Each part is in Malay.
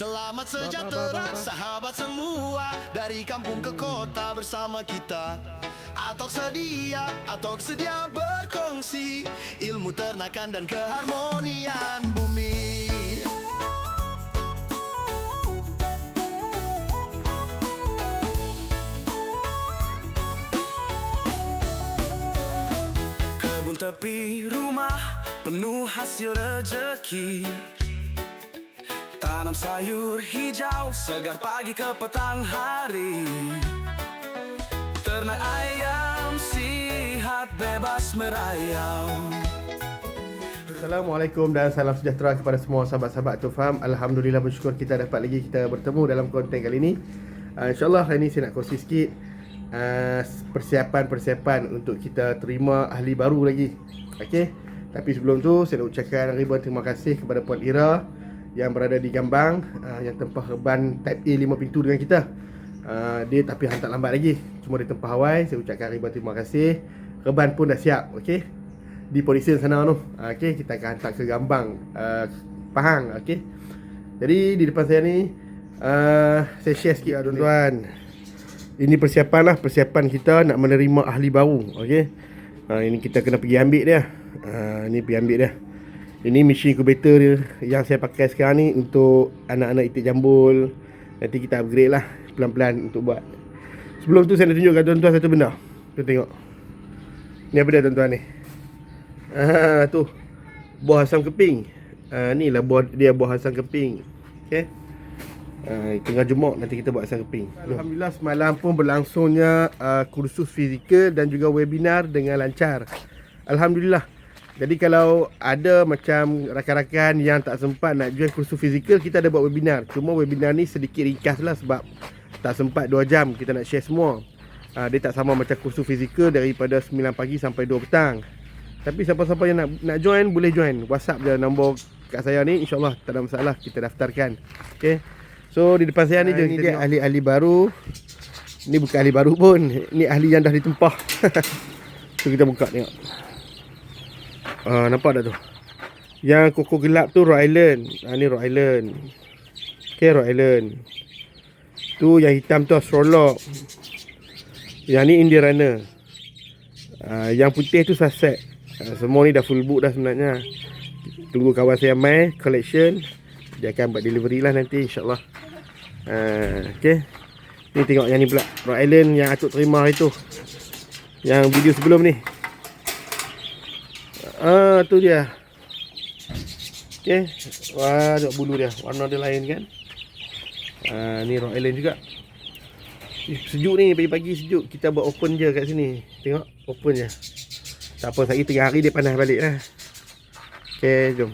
Selamat sejahtera sahabat semua, dari kampung ke kota bersama kita. Atok sedia berkongsi ilmu ternakan dan keharmonian bumi. Kebun tepi rumah penuh hasil rezeki, tanam sayur hijau segar pagi ke petang hari. Ternak ayam sihat bebas merayau. Assalamualaikum dan salam sejahtera kepada semua sahabat-sahabat Atuk Faham. Alhamdulillah bersyukur kita dapat lagi kita bertemu dalam konten kali ini. InsyaAllah hari ini saya nak kongsi sikit persiapan untuk kita terima ahli baru lagi. Okey. Tapi sebelum tu saya nak ucapkan ribuan terima kasih kepada Puan Ira yang berada di Gambang, yang tempah Reban Type A 5 pintu dengan kita. Dia tapi hantar lambat lagi, cuma dia tempah awal. Saya ucapkan ribuan terima kasih. Reban pun dah siap, okey, di Polisian sana tu. Okey, kita akan hantar ke Gambang, Pahang. Okey, jadi di depan saya ni saya share sikit lah tuan-tuan. Ini persiapan kita nak menerima ahli baru. Okey, ini kita kena pergi ambil dia. Ni pergi ambil dia. Ini mesin incubator dia yang saya pakai sekarang ni untuk anak-anak itik jambul. Nanti kita upgrade lah pelan-pelan untuk buat. Sebelum tu saya nak tunjukkan tuan-tuan satu benda. Tuan tengok. Ni apa dia tuan-tuan ni? Tu buah asam keping. Ni lah buah asam keping. Okey. Tengah Jumaat nanti kita buat asam keping. Alhamdulillah semalam pun berlangsungnya kursus fizikal dan juga webinar dengan lancar. Alhamdulillah. Jadi kalau ada macam rakan-rakan yang tak sempat nak join kursus fizikal, kita ada buat webinar. Cuma webinar ni sedikit ringkas lah sebab tak sempat 2 jam kita nak share semua. Dia tak sama macam kursus fizikal daripada 9 pagi sampai 2 petang. Tapi siapa-siapa yang nak join boleh join. WhatsApp je nombor kat saya ni, InsyaAllah tak ada masalah, kita daftarkan. Okay. So di depan saya ni dia ahli-ahli baru. Ni bukan ahli baru pun, ni ahli yang dah ditempah. So kita buka tengok. Nampak tak tu? Yang koko gelap tu Rhode Island. Ni Rhode Island. Okay, Rhode Island. Tu yang hitam tu Astrolog. Yang ni Indian Runner. Yang putih tu Sussex. Semua ni dah full book dah sebenarnya. Tunggu kawan saya mai collection. Dia akan buat delivery lah nanti, insyaAllah. Okay. Ni tengok yang ni pula, Rhode Island yang Atuk terima hari tu, yang video sebelum ni. Tu dia. Okay. Wah, tengok bulu dia, warna dia lain kan. Ni Rhode Island juga. Sejuk ni, pagi-pagi sejuk. Kita buat open je kat sini. Tengok, open je. Tak apa, sekali tengah hari dia panas balik lah. Okay, jom.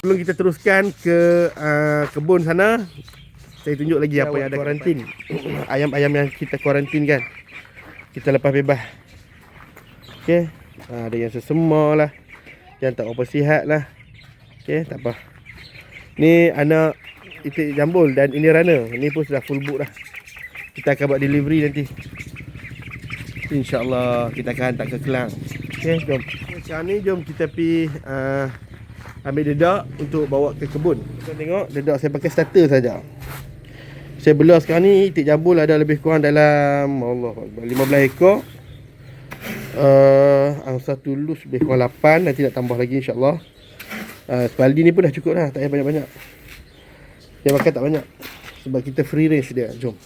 Sebelum kita teruskan ke kebun sana, saya tunjuk lagi apa yang ada kuarantin. Ayam-ayam yang kita kuarantin kan, kita lepas bebas. Okay. Ada yang sesema lah, yang tak apa sihat lah. Okay, tak apa. Ni anak itik jambul dan ini runner. Ni pun sudah full book dah. Kita akan buat delivery nanti, InsyaAllah kita akan hantar ke Kelang. Okay, jom. Sekarang ni jom kita pergi ambil dedak untuk bawa ke kebun. Kita tengok dedak saya pakai starter saja. Saya belah sekarang ni itik jambul ada lebih kurang dalam 15 ekor. Angsa tulus lebih kurang 8. Nanti nak tambah lagi insyaAllah. Spaldi ni pun dah cukup dah, tak payah banyak-banyak. Dia makan tak banyak sebab kita free range dia. Jom.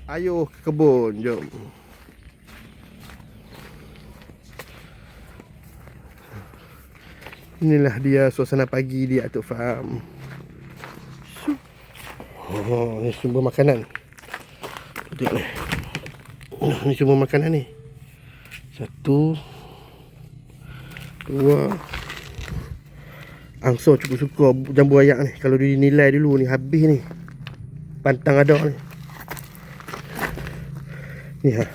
Ayo ke kebun, jom. Inilah dia suasana pagi di Atuk Faham. Ni sumber makanan. Tengok ni. Ni sumber makanan ni. 1 2. Angsa cukup suka jambu ayak ni. Kalau dia nilai dulu ni habis ni. Pantang ada ni. Ni ha.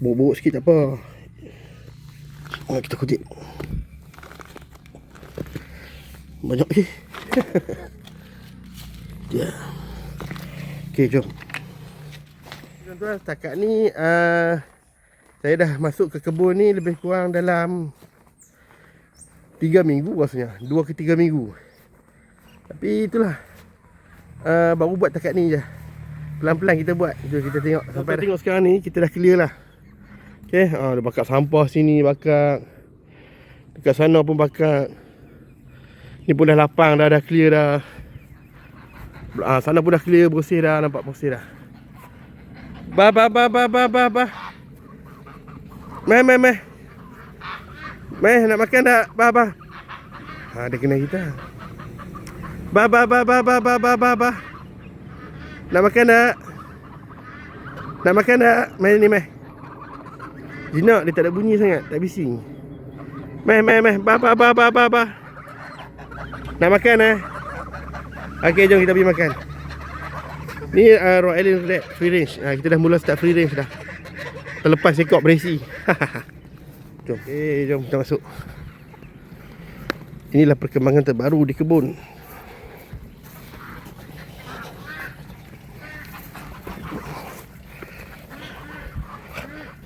Buk-buk sikit tak apa. Kita kutip. Banyak lagi. Ya. Okey, jom. Tuan-tuan, setakat ni saya dah masuk ke kebun ni lebih kurang dalam 3 minggu rasanya, 2 ke 3 minggu. Tapi itulah, baru buat takat ni je. Pelan-pelan kita buat. Jom kita tengok sampai dah. Tengok sekarang ni kita dah clear lah. Okay, dia bakar sampah sini, bakar dekat sana pun bakar. Ni pun dah lapang dah clear dah. Sana pun dah clear, bersih dah, nampak bersih dah. Ba. Meh, nak makan tak? Ba. Dia kena kita. Ba. Nak makan tak? Nak makan tak? Meh ni meh. Jinak dia tak ada bunyi sangat, tak bising. Meh. Ba. Nak makan Okey, jom kita pergi makan. Ni Royal Red free range. Kita dah mula start free range dah. Terlepas ekor berisi. Jom. Jom kita masuk. Inilah perkembangan terbaru di kebun.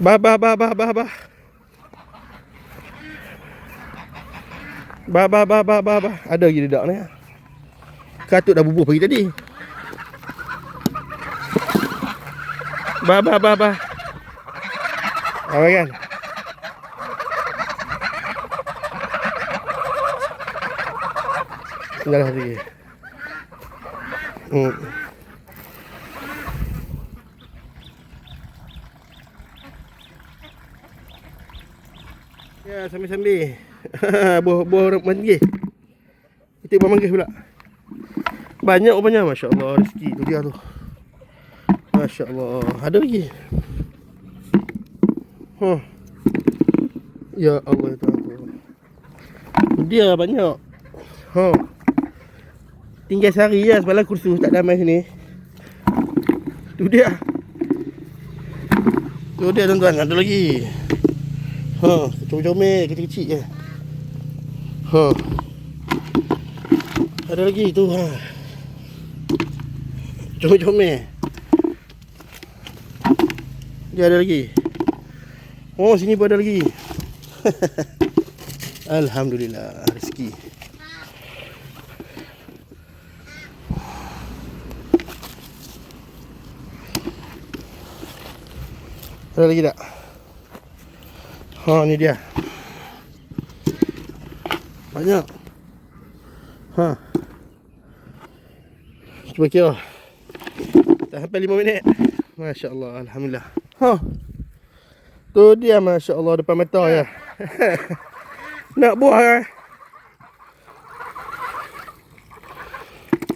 Ba. Ada lagi dedak ni. Katut dah bubuh pagi tadi. Ba. Apa kan? Dah lagi. Ya, sambil-sambil. Buah manggis. Kita buah manggis pula. Banyak. Masya Allah, rezeki tu dia tu. Masya Allah. Ada lagi. Ya Allah, tu dia banyak. Tinggal sehari je. Semalam kursus tak damai sini. Tu dia tuan-tuan. Ada lagi. Comel-comel, kecil-kecil je. Ada lagi tu. Comel-comel. Dia ada lagi. Sini pun ada lagi. Alhamdulillah, rezeki. Ada lagi tak? Ni dia. Banyak. Cuba kira. Dah sampai 5 minit. Masya Allah, alhamdulillah. Tu dia, Masya Allah, depan mata ya. Nak buah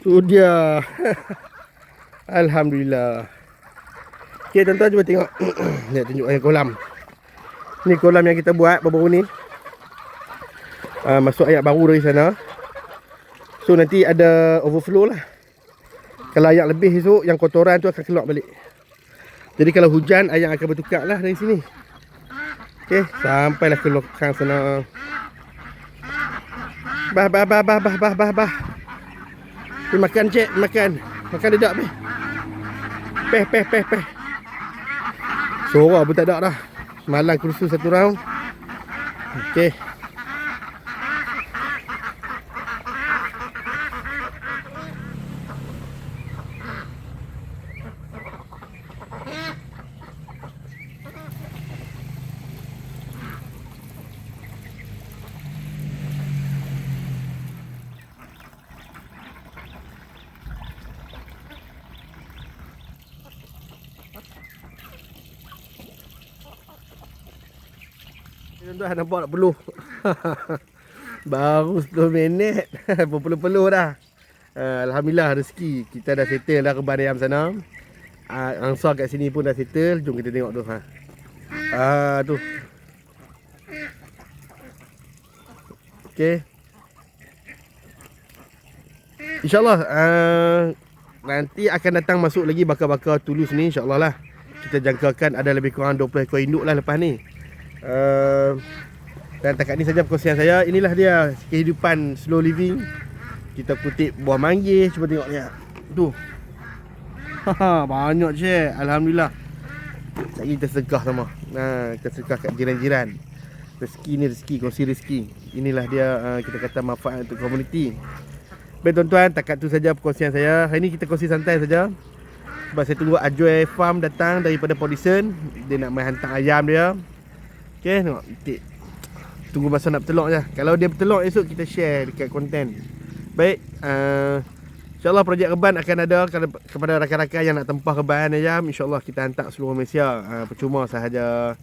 Tu dia. Alhamdulillah. Okay, tuan-tuan, cuba tengok. Nak tunjuk ayam kolam. Ni kolam yang kita buat baru-baru ni. Masuk air baru dari sana. So nanti ada overflow lah. Kalau air lebih esok, yang kotoran tu akan keluar balik. Jadi kalau hujan, air akan bertukar lah dari sini. Okay, sampailah ke lokang sana. Bah. Makan cik, makan. Makan dedak beh. Peh. Sorok pun tak ada dah. Malang kursus 1 round. Okey. Tuan-tuan nampak tak peluh. Baru 10 minit berpeluh-peluh dah. Alhamdulillah rezeki. Kita dah settle dah reban ayam sana. Angsa kat sini pun dah settle. Jom kita tengok tu. Tu. Okay. InsyaAllah nanti akan datang masuk lagi bakar-bakar tulus ni, insyaAllah lah. Kita jangkakan ada lebih kurang 20 ekor induk lah lepas ni. Dan takat ni saja perkongsian saya. Inilah dia kehidupan slow living. Kita kutip buah manggis. Cuba tengok ni. Tu. Banyak je. Alhamdulillah. Lagi kita sedekah sama. Kita sedekah kat jiran-jiran. Rezeki ni rezeki, kongsi rezeki. Inilah dia kita kata manfaat untuk komuniti. Baik tuan-tuan, takat tu saja perkongsian saya. Hari ni kita kongsi santai saja. Sebab saya tunggu Ajoy Farm datang daripada Podison. Dia nak main hantar ayam dia. Okay, tengok titik. Tunggu masa nak bertelur je. Kalau dia bertelur esok kita share dekat konten. Baik, InsyaAllah projek reban akan ada kepada rakan-rakan yang nak tempah reban ayam. InsyaAllah kita hantar seluruh Malaysia. Percuma sahaja.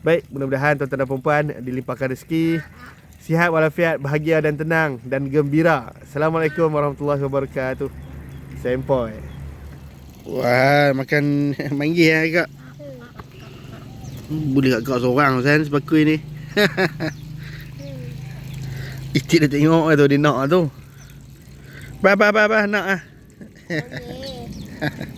Baik, mudah-mudahan tuan-tuan dan puan dilimpahkan rezeki, sihat walafiat, bahagia dan tenang dan gembira. Assalamualaikum warahmatullahi wabarakatuh. Sempoi. Wah, makan manggis kak. Boleh kat kau seorang kan sebakui ni. Itik dah tengok tu, dia nak tu. Bah nak ah. Boleh.